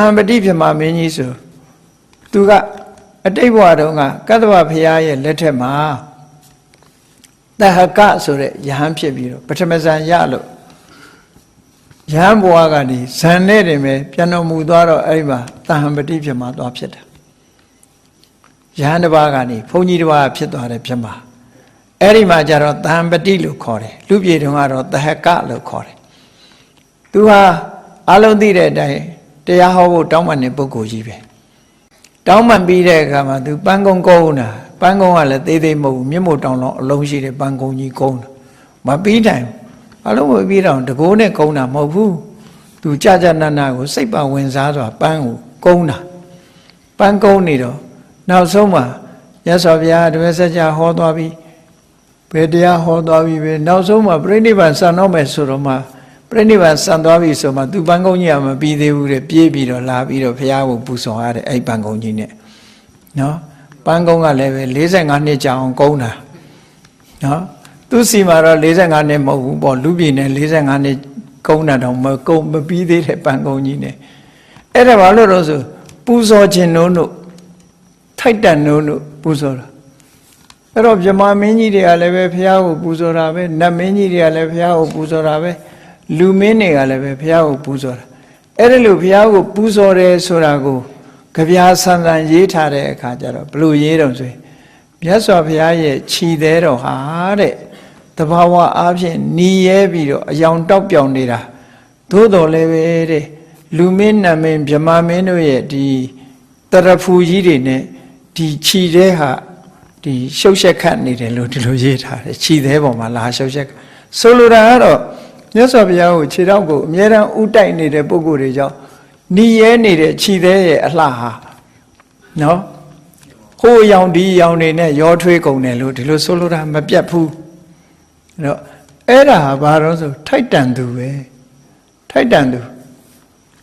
ဟံပတိပြမမင်းကြီးဆိုသူကအတိတ်ဘဝတုန်းကကတ္တဗဘုရားရဲ့လက်ထက်မှာတဟကဆိုတဲ့ယဟန်ဖြစ်ပြီးတော့ပထမဇန်ရလို့ယဟန်ဘဝကနေဇန်နဲ့တင်ပဲပြန်တော်မူသွားတော့အဲ့ဒီမှာတဟံပတိပြမသွားဖြစ်တာယဟန်တစ်ပါးကနေဘုန်းကြီးတစ်ပါးဖြစ်သွားတယ်ပြမအဲ့ဒီမှာကျတော့တဟံပတိလို့ခေါ်တယ်လူပြေတုန်းကတော့တဟကလို့ခေါ်တယ်သူဟာအလုံးသိတဲ့အတိုင်းတရားဟောဖို့တောင်းပန်တဲ့ပုဂ္ဂိုလ်ကြီးပဲတောင်းပန်ပြီးတဲ့အခါမှာသူပန်းကုန်းကုန်းတာပန်းကုန်းကလည်းသေးသေးမဟုတ်ဘူးမြင့်မို့တောင်လောက်အလုံးရှိတဲ့ပန်းကုန်းကြီးကုန်းတာမပြီးတိုင်အလုံးမပြီးတော့တကိုးနဲ့ကုန်းတာမဟုတ်ဘူးသူကြကြနနကိုစိတ်ပါဝင်စားစွာပန်းကိုကုန်းတာပန်းကုန်းနေတော့နောက်ဆုံးမှာမြတ်စွာဘုရားတပည့်ဆက်ကြဟောသွားပြီးဘယ်တရားဟောသွားပြီးပဲနောက်ဆုံးမှာပြိဋိဘံစံတော့မယ်ဆိုတော့မှပြိဋိဘံစံသွားပြီဆိုမှသူပန်းကုန်းကြီးကမပြီးသေးဘူးတဲ့ပြေးပြီးတော့လာပြီးတော့ဘုရားကိုပူဇော်ရတယ်အဲ့ပန်းကုန်းကြီးနဲ့နော်ပန်းကုန်းကလည်းပဲ45နှစ်ကြာအောင်ကုန်းတာနော်သူစီမှာတော့45နှစ်မဟုတ်ဘူးပေါ့လူပြည်နဲ့45နှစ်ကုန်းတာတော့မပြီးသေးတဲ့ပန်းကုန်းကြီးနဲ့အဲ့ဒါဘာလို့တော့ဆိုပူဇော်ခြင်းတို့ထိုက်တန်တို့ပူဇော်တာအဲ့တော့မြမမင်းကြီးတွေကလည်းပဲဘုရားကိုပူဇော်တာပဲနတ်မင်းကြီးတွေကလည်းဘုရားကိုပူဇော်တာပဲလူမင်းတွေကလည်းပဲဘုရားကိုပူဇော်တာအဲ့ဒါလို့ဘုရားကိုပူဇော်တယ်ဆိုတာကိုကြပြာဆန်ဆန်ရေးထားတဲ့အခါကျတော့ဘလို့ရေးတော့ဆိုရင်မြတ်စွာဘုရားရဲ့ခြိသေးတော်ဟာတဲ့တဘာဝအားဖြင့်หนีရဲပြီးတော့အယောင်တောက်ပြောင်နေတာသို့တော်လည်းပဲတဲ့လူမင်းနတ်မင်းမြမမင်းတို့ရဲ့ဒီတရဖူကြီးတွေနဲ့ဒီခြိသေးဟာဒီရှုပ်ရှက်ခတ်နေတယ်လို့ဒီလိုရေးထားတယ်ခြိသေးပေါ်မှာလာရှုပ်ရှက်ဆိုလိုတာကတော့မြတ်စွာဘုရားကိုခြေထောက်ကိုအမြဲတမ်းဥတိုက်နေတဲ့ပုဂ္ဂိုလ်တွေကြောင့်หนีရဲနေတဲ့ခြိသေးရဲ့အလှဟာနော်ဟိုအယောင်ဒီအယောင်တွေနဲ့ရောထွေးကုန်တယ်လို့ဒီလိုဆိုလိုတာမပြတ်ဘူးအဲ့တော့အဲ့ဒါဟာဘာလို့ဆိုထိုက်တန်သူပဲထိုက်တန်သူ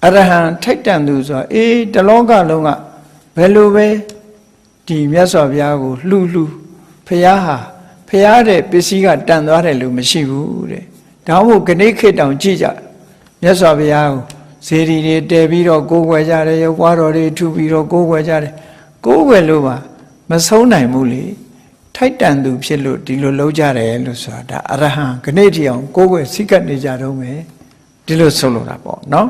အရဟံထိုက်တန်သူဆိုတော့တလောကလုံးကဘယ်လိုပဲဒီမြတ်စွာဘုရားကိုလှူဘုရားဟာဘုရားတဲ့ပစ္စည်းကတန်သွားတယ်လို့မရှိဘူးတဲ့ဒါမှမဟုတ်ခဏခေတ်တောင်ကြည့်ကြမြတ်စွာဘုရားကိုဇေဒီတွေတည်ပြီးတော့ကိုးကွယ်ကြတယ်ရုပ်ပွားတော်တွေထူပြီးတော့ကိုးကွယ်ကြတယ်ကိုးကွယ်လို့ပါမဆုံးနိုင်ဘူးလေထိုက်တန်သူဖြစ်လို့ဒီလိုလုပ်ကြတယ်လို့ဆိုတာဒါအရဟံခဏတိအောင်ကိုးကွယ်စိတ်ကပ်နေကြတော့မယ်ဒီလိုဆိုလိုတာပေါ့နော်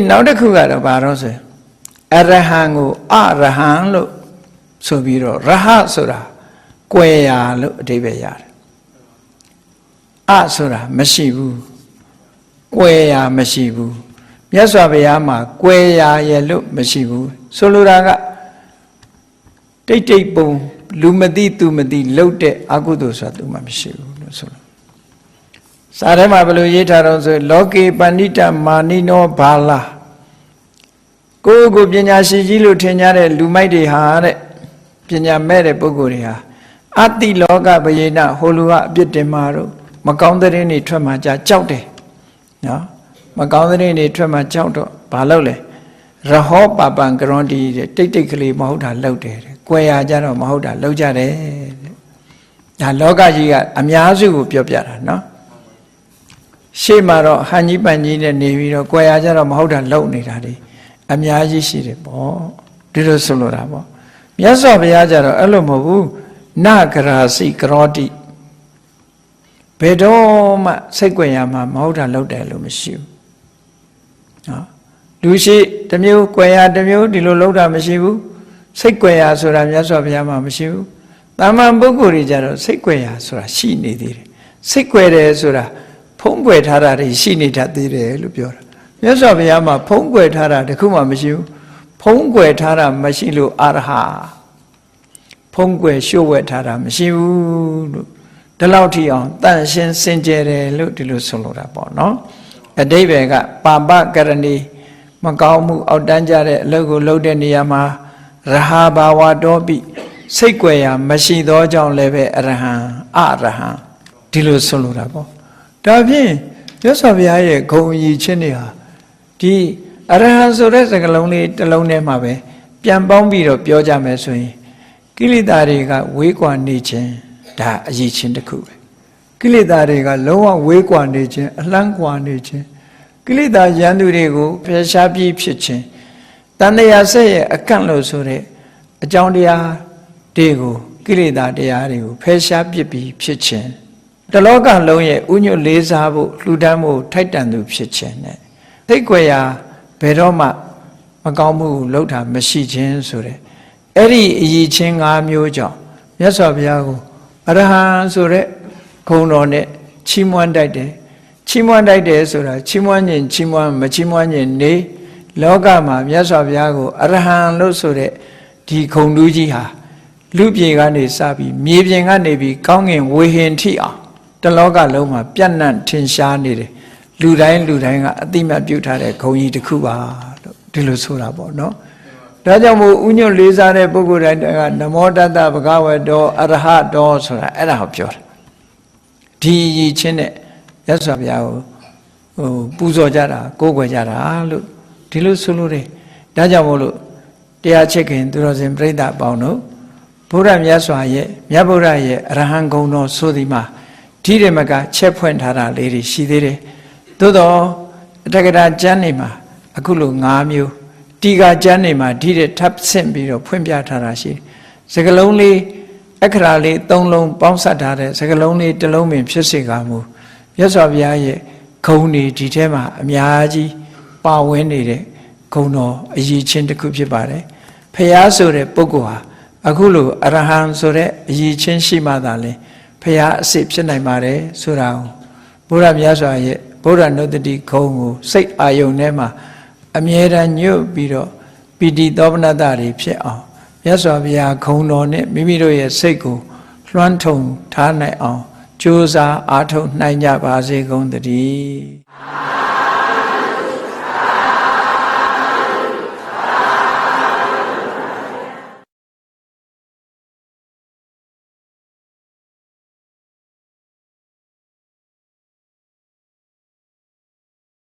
နောက်တစ်ခုကတော့ဘာလို့ဆိုအရဟံကိုအရဟံလို့ဆိုပြီးတော့ရဟဆိုတာကွယ်ရာလို့အဓိပ္ပာယ်ရတယ်အဆိုတာမရှိဘူးကွယ်ရာမရှိဘူးမြတ်စွာဘုရားမှာကွယ်ရာရဲ့လို့မရှိဘူးဆိုလိုတာကတိတ်တိတ်ပုံလူမသိသူမသိလှုပ်တဲ့အကုသိုလ်ဆိုတာသူမှမရှိဘူးလို့ဆိုလို့စာထဲမှာဘယ်လိုရေးထားတော့ဆိုလောကေပဏိတမာနိနောဘာလာကိုပညာရှိကြီးလို့ထင်ကြတဲ့လူမိုက်တွေဟာတဲ့ပညာမဲ့တဲ့ပုဂ္ဂိုလ်တွေဟာအတိလောကဘယေနဟိုလူကအပြစ်တင်မှာတော့မကောင်းတဲ့တွေထွက်မှာကြောက်တယ်နော်မကောင်းတဲ့တွေထွက်မှာကြောက်တော့ဘာလုပ်လဲရဟောပပံကရွန်တီတဲ့တိတ်တိတ်ကလေးမဟုတ်တာလုပ်တယ်တဲ့ကွယ်ရကြတော့မဟုတ်တာလုပ်ကြတယ်တဲ့ဒါလောကကြီးကအများစုကိုပြောပြတာနော်ရှေ့မှာတော့ဟန်ကြီးပန်ကြီးနဲ့နေပြီးတော့ကွယ်ရကြတော့မဟုတ်တာလုပ်နေတာတွေအများကြီးရှိတယ်ပေါ့ဒီလိုဆိုလိုတာပေါ့မြတ်စွာဘုရားကြတော့အဲ့လိုမဟုတ်ဘူးနဂရာစိကရောတိဘယ်တော့မှစိတ်ကြွယ်ရမှာမဟုတ်တာလုပ်တယ်လို့မရှိဘူးနော်လူရှိတစ်မျိုးကြွယ်ရတစ်မျိုးဒီလိုလုပ်တာမရှိဘူးစိတ်ကြွယ်ရဆိုတာမြတ်စွာဘုရားမှာမရှိဘူးတာမန်ပုဂ္ဂိုလ်တွေကြတော့စိတ်ကြွယ်ရဆိုတာရှိနေသေးတယ်စိတ်ကြွယ်တယ်ဆိုတာဖုံးကွယ်ထားတာတွေရှိနေတတ်သေးတယ်လို့ပြောတာမြတ်စွာဘုရားမှာဖုံးကွယ်ထားတာတခုမှမရှိဘူးဖုံးကွယ်ထားတာမရှိလို့အရဟဖုံးကွယ်လျှို့ဝှက်ထားတာမရှိဘူးလို့ဒီလောက်ထိအောင်တန်ရှင်းစင်ကြယ်တယ်လို့ဒီလိုဆိုလိုတာပေါ့နော်အဓိပ္ပာယ်ကပါပကရဏီမကောင်းမှုအောက်တန်းကြတဲ့အလုပ်ကိုလုပ်တဲ့နေရာမှာရဟဘာဝတောပိစိတ်ကြွယ်ရာမရှိသောကြောင့်လည်းပဲအရဟံအရဟံဒီလိုဆိုလိုတာပေါ့ဒါဖြင့်မြတ်စွာဘုရားရဲ့ဂုဏ်အကြီးချင်းတွေဟာဒီအရဟံဆိုတဲ့စကားလုံးလေးတစ်လုံးထဲမှာပဲပြန်ပေါင်းပြီးတော့ပြောကြမယ်ဆိုရင်ကိလေသာတွေကဝေးကွာနေခြင်းဒါအရေးချင်းတစ်ခုပဲကိလေသာတွေကလုံးဝဝေးကွာနေခြင်းအလှမ်းကွာနေခြင်းကိ ကိလေသာရန်သူတွေကိုဖယ်ရှားပြီးဖြစ်ခြင်းတန်တရားဆက်ရဲ့အကန့်လို့ဆိုတဲ့အကြောင်းတရားတွေကိုကိလေသာတရားတွေကိုဖယ်ရှားပစ်ပြီးဖြစ်ခြင်းတလောကလုံးရဲ့ဥညွတ်လေးစားဖို့လှူဒန်းဖို့ထိုက်တန်သူဖြစ်ခြင်းနဲ့သိတ်ွယ်ရာဘယ်တော့မှမကောင်းမှုလုပ်တာမရှိခြင်းဆိုတဲ့အဲ့ဒီအည်ချင်း၅မျိုးကြောင့်မြတ်စွာဘုရားကိုအရဟံဆိုတဲ့ဂုဏ်တော်နဲ့ချီးမွမ်းတတ်တယ်ချီးမွမ်းတတ်တယ်ဆိုတာချီးမွမ်းခြင်းချီးမွမ်းမချီးမွမ်းခြင်းနေလောကမှာမြတ်စွာဘုရားကိုအရဟံလို့ဆိုတဲ့ဒီဂုဏ်တူးကြီးဟာလူပြေကနေစပြီးမြေပြင်ကနေပြီးကောင်းကင်ဝေဟင်ထိအောင်တလောကလုံးမှာပြန့်နှံ့ထင်ရှားနေတယ်လူတိုင်းကအတိမတ်ပြုထားတဲ့ဂုဏ်ကြီးတစ်ခုပါလို့ဒီလိုဆိုတာပေါ့နော်ဒါကြောင့်မို့ဥညွတ်လေးစားတဲ့ပုဂ္ဂိုလ်တိုင်းကနမောတတ္တဗုဒ္ဓဝတ္တောအရဟတောဆိုတာအဲ့ဒါကိုပြောတာဒီရည်ချင်းနဲ့ရသော်ဘုရားကိုပူဇော်ကြတာကိုးကွယ်ကြတာလို့ဒီလိုဆိုလို့တယ်ဒါကြောင့်မို့လို့တရားချစ်ခင်သူတော်စင်ပြိဿအပေါင်းတို့ဘုရားမြတ်စွာရဲ့မြတ်ဗုဒ္ဓရဲ့အရဟံဂုဏ်တော်ဆိုဒီမှာဒီရမကချက်ဖွင့်ထားတာလေးတွေရှိသေးတယ်သို့တော့အတက္ကရာကျမ်းနေမှာအခုလို၅မျိုးတီကာကျမ်းနေမှာဒီတဲ့ထပ်ဆင့်ပြီးတော့ဖွင့်ပြထားတာရှိစကလုံးလေးအခရာလေး၃လုံးပေါင်းစပ်ထားတဲ့စကလုံးလေးတစ်လုံးပင်ဖြစ်စေကမူမြတ်စွာဘုရားရဲ့ဂုဏ်တွေဒီထဲမှာအများကြီးပါဝင်နေတဲ့ဂုဏ်တော်အရေးချင်းတစ်ခုဖြစ်ပါတယ်ဖျားဆိုတဲ့ပုဂ္ဂိုလ်ဟာအခုလိုအရဟံဆိုတဲ့အရေးချင်းရှိမှသာလဲဖျားအစစ်ဖြစ်နိုင်ပါတယ်ဆိုတာကိုဘုရားမြတ်စွာရဲ့ဘုရားနုတ္တိဂုဏ်ကိုစိတ်အာယုန်ထဲမှာအမြဲတမ်းညွတ်ပြီးတော့ပီတိသောပနတ္တတွေဖြစ်အောင်မြတ်စွာဘုရားဂုဏ်တော်နဲ့မိမိတို့ရဲ့စိတ်ကိုလွှမ်းထုံထားနိုင်အောင်ကြိုးစားအားထုတ်နိုင်ကြပါစေကုန်သတည်း